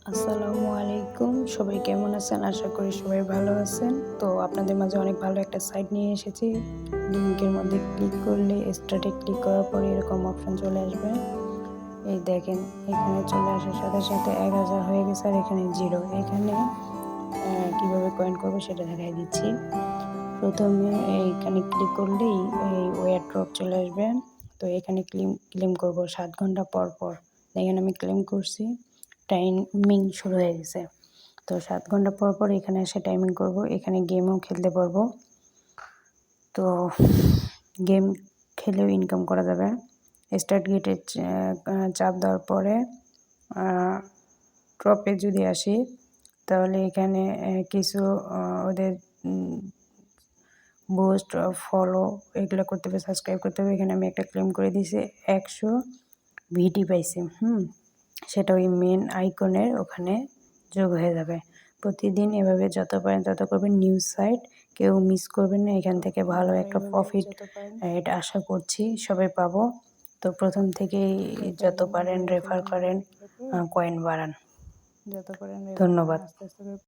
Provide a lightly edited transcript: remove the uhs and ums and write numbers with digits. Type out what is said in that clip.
আসসালামু আলাইকুম, সবাই কেমন আছেন? আশা করি সবাই ভালো আছেন। তো আপনাদের মাঝে অনেক ভালো একটা সাইট নিয়ে এসেছি। লিংকের মধ্যে ক্লিক করলে স্টার্টে ক্লিক করার পরে এরকম অপশন চলে আসবে। এই দেখেন, এখানে চলে আসার সাথে সাথে ১,০০০ হয়ে গেছে আর এখানে 0। এখানে কিভাবে কয়েন করব সেটা দেখাই দিচ্ছি। প্রথমে এইখানে ক্লিক করলেই এই ওয়ার ড্রপ চলে আসবে। তো এখানে ক্লেম করব ৭ ঘন্টা পর পর। দেখেন আমি ক্লেম করছি, টাইমিং শুরু হয়ে গেছে। তো ৭ ঘন্টা পর পর এখানে এসে টাইমিং করব। এখানে গেমও খেলতে পারবো। তো গেম খেলেও ইনকাম করা যাবে। স্টার্ট গেটে চাপ দেওয়ার পরে ড্রপে যদি আসি, তাহলে এখানে কিছু ওদের বুস্ট, ফলো এগুলো করতে হবে, সাবস্ক্রাইব করতে হবে। এখানে আমি একটা ক্লেম করে দিয়েছি, ১০০ ভিটি পাইছি। সেটা ওই মেন আইকনের ওখানে যোগ হয়ে যাবে। প্রতিদিন এভাবে যত পারেন তত করবেন। নিউজ সাইট কেউ মিস করবেন না। এখান থেকে ভালো একটা প্রফিট এটা আশা করছি সবাই পাবো। তো প্রথম থেকেই যত পারেন রেফার করেন, কয়েন বাড়ান। ধন্যবাদ।